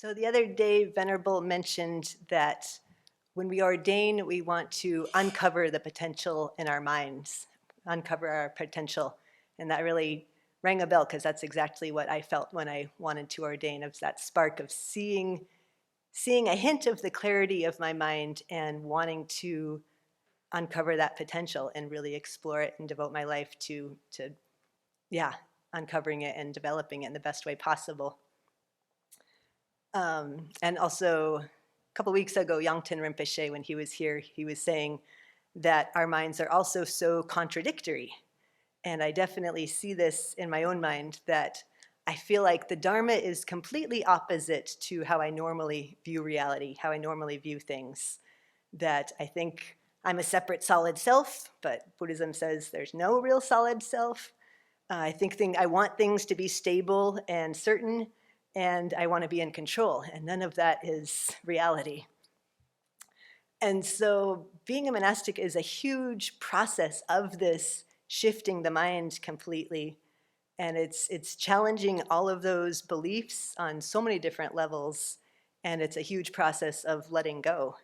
So the other day, Venerable mentioned that when we ordain, we want to uncover the potential in our minds, uncover our potential. And that really rang a bell because that's exactly what I felt when I wanted to ordain, of that spark of seeing a hint of the clarity of my mind and wanting to uncover that potential and really explore it and devote my life to uncovering it and developing it in the best way possible. And also, a couple weeks ago, Yangten Rinpoche, when he was here, he was saying that our minds are also so contradictory. And I definitely see this in my own mind, that I feel like the Dharma is completely opposite to how I normally view reality, how I normally view things. That I think I'm a separate solid self, but Buddhism says there's no real solid self. I want things to be stable and certain, and I want to be in control, and none of that is reality. And so being a monastic is a huge process of this shifting the mind completely, and it's challenging all of those beliefs on so many different levels, and it's a huge process of letting go.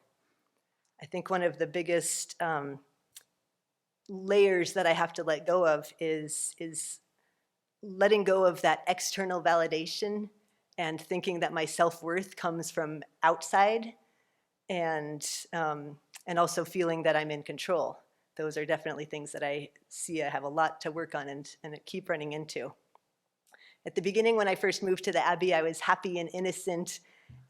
I think one of the biggest layers that I have to let go of is letting go of that external validation and thinking that my self-worth comes from outside, and also feeling that I'm in control. Those are definitely things that I see I have a lot to work on and keep running into. At the beginning, when I first moved to the Abbey, I was happy and innocent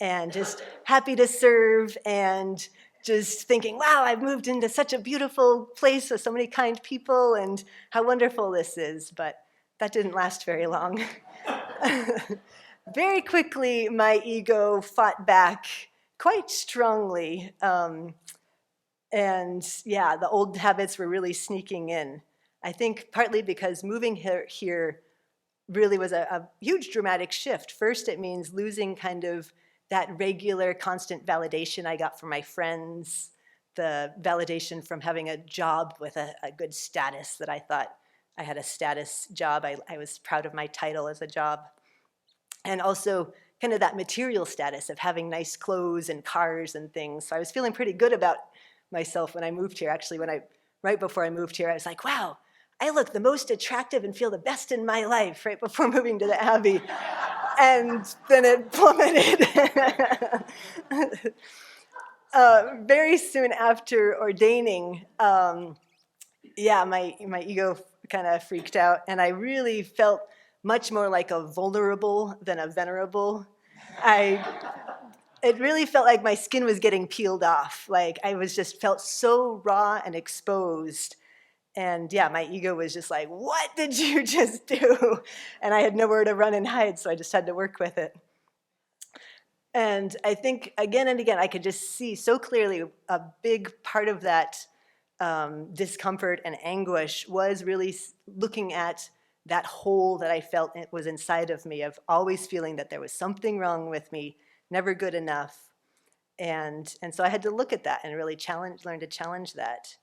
and just happy to serve and just thinking, wow, I've moved into such a beautiful place with so many kind people and how wonderful this is. But that didn't last very long. Very quickly, my ego fought back quite strongly. The old habits were really sneaking in. I think partly because moving here really was a huge dramatic shift. First, it means losing kind of that regular, constant validation I got from my friends, the validation from having a job with a good status that I thought I had a status job. I was proud of my title as a job. And also kind of that material status of having nice clothes and cars and things. So I was feeling pretty good about myself when I moved here. Actually, right before I moved here, I was like, wow, I look the most attractive and feel the best in my life right before moving to the Abbey. And then it plummeted. Very soon after ordaining, my ego kind of freaked out, and I really felt much more like a vulnerable than a venerable. It really felt like my skin was getting peeled off. Like I felt so raw and exposed. And my ego was just like, what did you just do? And I had nowhere to run and hide, so I just had to work with it. And I think again and again, I could just see so clearly a big part of that discomfort and anguish was really looking at that hole that I felt it was inside of me, of always feeling that there was something wrong with me, never good enough. And so I had to look at that and really learn to challenge that.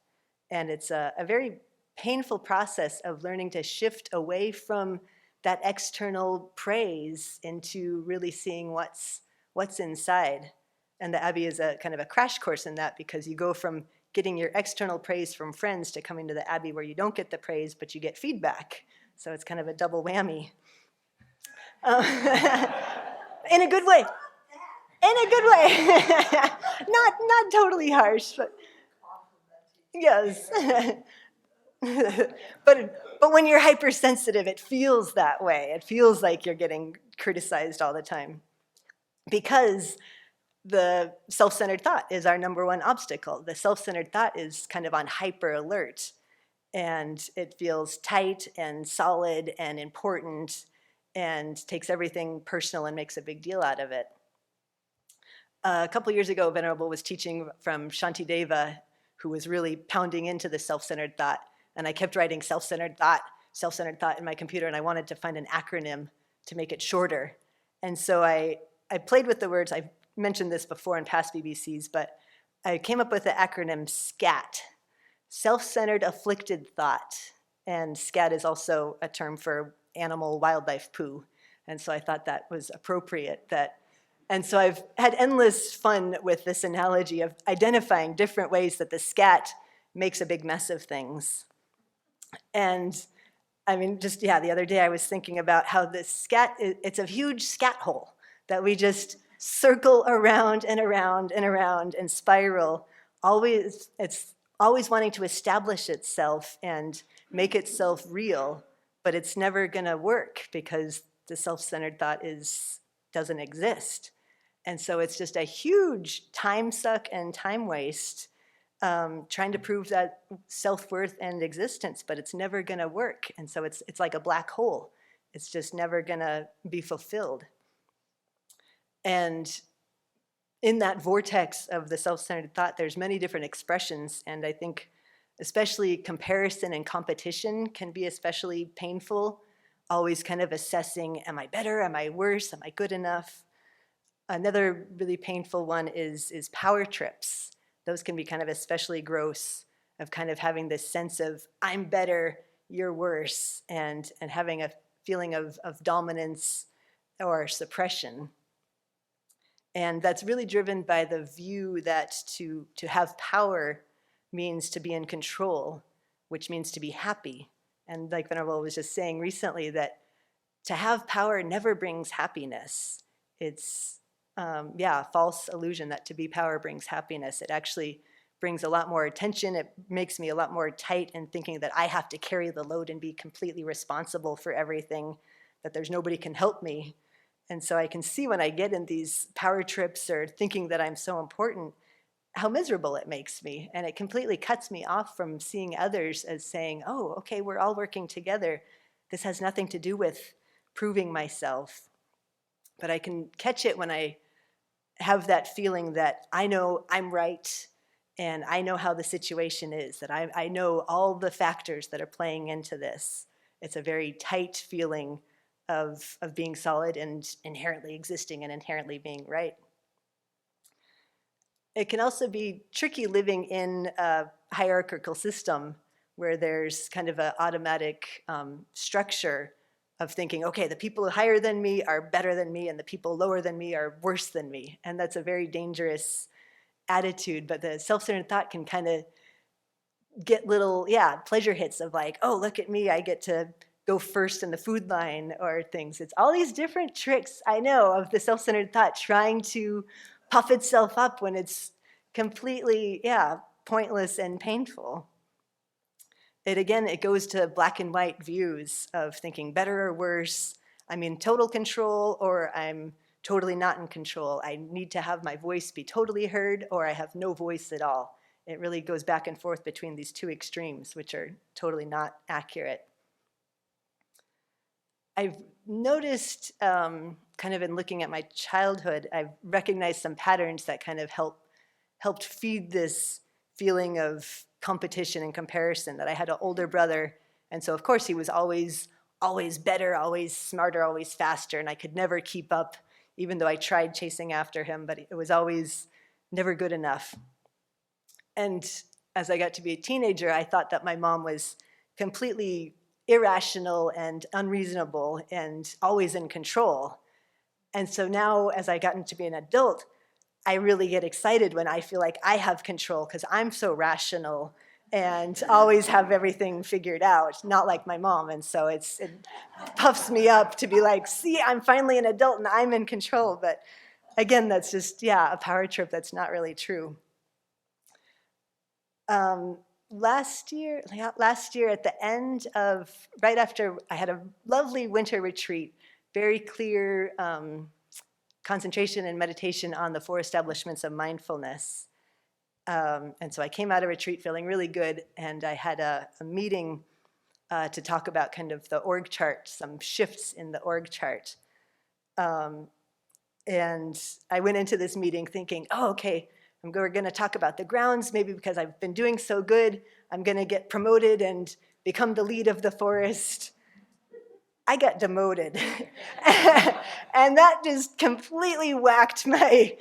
And it's a very painful process of learning to shift away from that external praise into really seeing what's inside. And the Abbey is a kind of a crash course in that, because you go from getting your external praise from friends to coming to the Abbey where you don't get the praise, but you get feedback. So it's kind of a double whammy. In a good way. In a good way. Not totally harsh, but yes. But when you're hypersensitive, it feels that way. It feels like you're getting criticized all the time, because the self-centered thought is our number one obstacle. The self-centered thought is kind of on hyper alert, and it feels tight and solid and important and takes everything personal and makes a big deal out of it. A couple years ago, Venerable was teaching from Shantideva, who was really pounding into the self-centered thought. And I kept writing self-centered thought in my computer, and I wanted to find an acronym to make it shorter. And so I played with the words. I've mentioned this before in past BBCs, but I came up with the acronym SCAT, self-centered afflicted thought. And SCAT is also a term for animal wildlife poo. And so I thought that was appropriate, that And so I've had endless fun with this analogy of identifying different ways that the scat makes a big mess of things. And I mean, just, the other day I was thinking about how the scat, it's a huge scat hole that we just circle around and around and around and spiral. It's always wanting to establish itself and make itself real, but it's never gonna work because the self-centered thought doesn't exist. And so it's just a huge time suck and time waste trying to prove that self-worth and existence, but it's never gonna work. And so it's like a black hole. It's just never gonna be fulfilled. And in that vortex of the self-centered thought, there's many different expressions, and I think especially comparison and competition can be especially painful, always kind of assessing, am I better, am I worse, am I good enough? Another really painful one is power trips. Those can be kind of especially gross, of kind of having this sense of, I'm better, you're worse, and having a feeling of dominance or suppression. And that's really driven by the view that to have power means to be in control, which means to be happy. And like Venerable was just saying recently, that to have power never brings happiness. It's, a false illusion that to be power brings happiness. It actually brings a lot more attention. It makes me a lot more tight in thinking that I have to carry the load and be completely responsible for everything, that there's nobody can help me. And so I can see when I get in these power trips or thinking that I'm so important, how miserable it makes me. And it completely cuts me off from seeing others as saying, oh, okay, we're all working together. This has nothing to do with proving myself. But I can catch it when I have that feeling that I know I'm right and I know how the situation is, that I know all the factors that are playing into this. It's a very tight feeling of being solid and inherently existing and inherently being right. It can also be tricky living in a hierarchical system where there's kind of an automatic structure of thinking, okay, the people higher than me are better than me and the people lower than me are worse than me. And that's a very dangerous attitude, but the self-centered thought can kind of get little, pleasure hits of like, oh, look at me, I get to go first in the food line or things. It's all these different tricks, I know, of the self-centered thought trying to puff itself up when it's completely, pointless and painful. It goes to black and white views of thinking better or worse. I'm in total control or I'm totally not in control. I need to have my voice be totally heard or I have no voice at all. It really goes back and forth between these two extremes, which are totally not accurate. I've noticed, kind of in looking at my childhood, I've recognized some patterns that kind of helped feed this feeling of competition and comparison, that I had an older brother, and so of course he was always better, always smarter, always faster, and I could never keep up, even though I tried chasing after him, but it was always never good enough. And as I got to be a teenager, I thought that my mom was completely irrational and unreasonable and always in control. And so now, as I gotten to be an adult, I really get excited when I feel like I have control because I'm so rational and always have everything figured out, not like my mom. And so it puffs me up to be like, see, I'm finally an adult and I'm in control. But again, that's just, a power trip that's not really true. Last year at the end of, right after I had a lovely winter retreat, very clear concentration and meditation on the 4 establishments of mindfulness. And so I came out of retreat feeling really good, and I had a meeting to talk about kind of the org chart, some shifts in the org chart. And I went into this meeting thinking, oh, okay, we're going to talk about the grounds, maybe because I've been doing so good, I'm going to get promoted and become the lead of the forest. I got demoted. And that just completely whacked my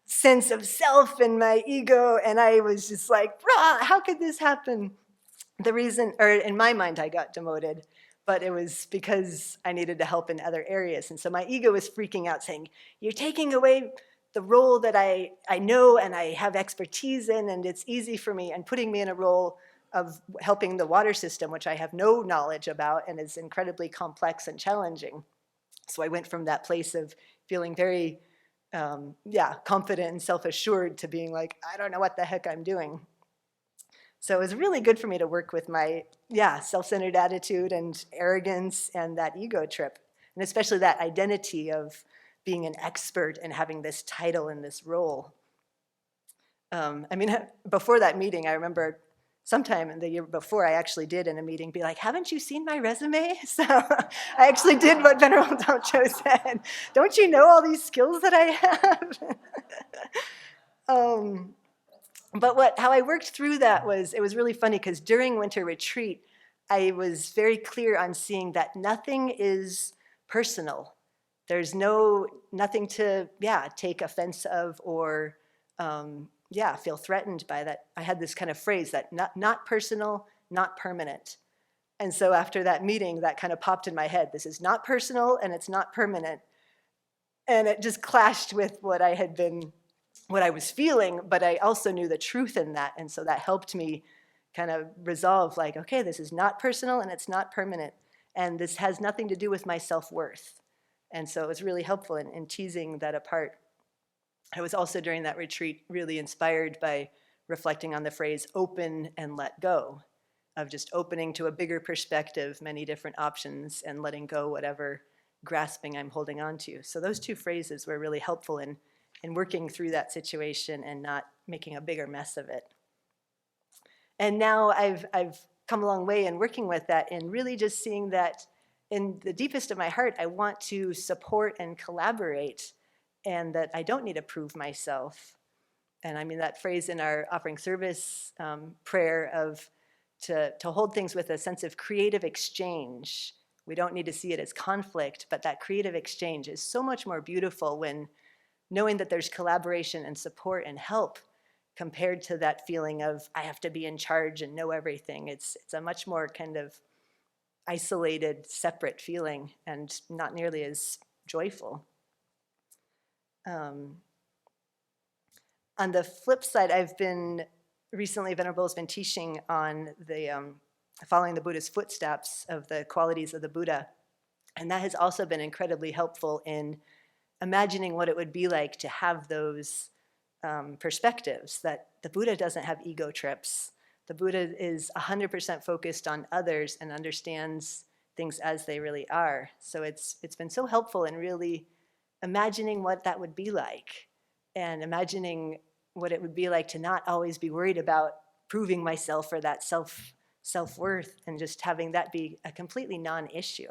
sense of self and my ego, and I was just like, how could this happen? The reason, or in my mind, I got demoted, but it was because I needed to help in other areas. And so my ego was freaking out, saying, you're taking away the role that I know and I have expertise in, and it's easy for me, and putting me in a role of helping the water system, which I have no knowledge about and is incredibly complex and challenging. So I went from that place of feeling very, confident and self-assured to being like, I don't know what the heck I'm doing. So it was really good for me to work with my, self-centered attitude and arrogance and that ego trip, and especially that identity of being an expert and having this title and this role. Before that meeting, I remember sometime in the year before, I actually did in a meeting be like, haven't you seen my resume? So I actually did what Venerable Dhamcho said. Don't you know all these skills that I have? But how I worked through that was, it was really funny because during winter retreat, I was very clear on seeing that nothing is personal. There's nothing to, take offense of or, feel threatened by that. I had this kind of phrase that not personal, not permanent. And so after that meeting, that kind of popped in my head. This is not personal and it's not permanent. And it just clashed with what I was feeling, but I also knew the truth in that. And so that helped me kind of resolve, like, okay, this is not personal and it's not permanent. And this has nothing to do with my self-worth. And so it was really helpful in teasing that apart. I was also, during that retreat, really inspired by reflecting on the phrase open and let go, of just opening to a bigger perspective, many different options, and letting go whatever grasping I'm holding on to. So those two phrases were really helpful in working through that situation and not making a bigger mess of it. And now I've come a long way in working with that and really just seeing that in the deepest of my heart, I want to support and collaborate, and that I don't need to prove myself. And I mean that phrase in our offering service prayer of to hold things with a sense of creative exchange. We don't need to see it as conflict, but that creative exchange is so much more beautiful when knowing that there's collaboration and support and help compared to that feeling of I have to be in charge and know everything. It's a much more kind of isolated, separate feeling and not nearly as joyful. On the flip side, recently Venerable has been teaching on the following the Buddha's footsteps of the qualities of the Buddha. And that has also been incredibly helpful in imagining what it would be like to have those perspectives, that the Buddha doesn't have ego trips. The Buddha is 100% focused on others and understands things as they really are. So it's been so helpful in really imagining what that would be like, and imagining what it would be like to not always be worried about proving myself or that self-worth, and just having that be a completely non-issue.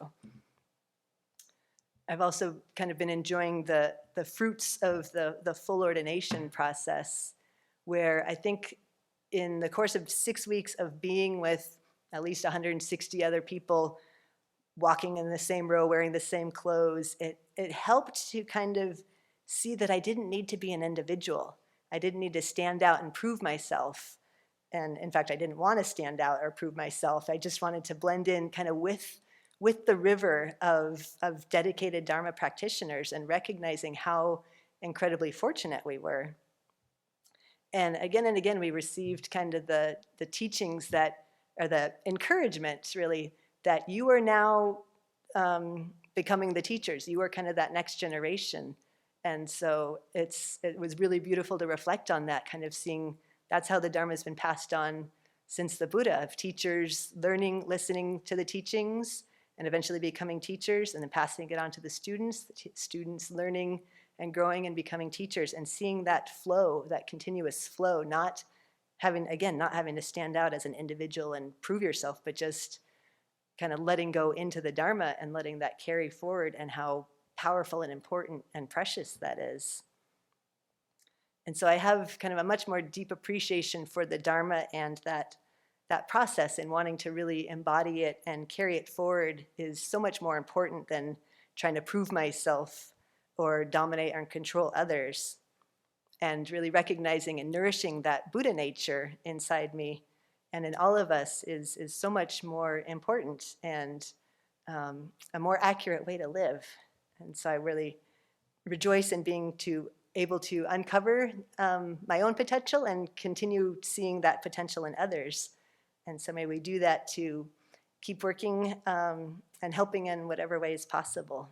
I've also kind of been enjoying the fruits of the full ordination process, where I think in the course of 6 weeks of being with at least 160 other people, walking in the same row, wearing the same clothes, it helped to kind of see that I didn't need to be an individual. I didn't need to stand out and prove myself. And in fact, I didn't want to stand out or prove myself. I just wanted to blend in kind of with the river of dedicated Dharma practitioners, and recognizing how incredibly fortunate we were. And again, we received kind of the teachings that, or the encouragement, really, that you are now becoming the teachers. You are kind of that next generation. And so it was really beautiful to reflect on that, kind of seeing that's how the Dharma has been passed on since the Buddha, of teachers learning, listening to the teachings, and eventually becoming teachers, and then passing it on to the students learning and growing and becoming teachers, and seeing that flow, that continuous flow, not having to stand out as an individual and prove yourself, but just kind of letting go into the Dharma and letting that carry forward, and how powerful and important and precious that is. And so I have kind of a much more deep appreciation for the Dharma, and that process, and wanting to really embody it and carry it forward is so much more important than trying to prove myself or dominate or control others. And really recognizing and nourishing that Buddha nature inside me and in all of us is so much more important. And a more accurate way to live. And so I really rejoice in being able to uncover my own potential and continue seeing that potential in others. And so may we do that to keep working and helping in whatever way is possible.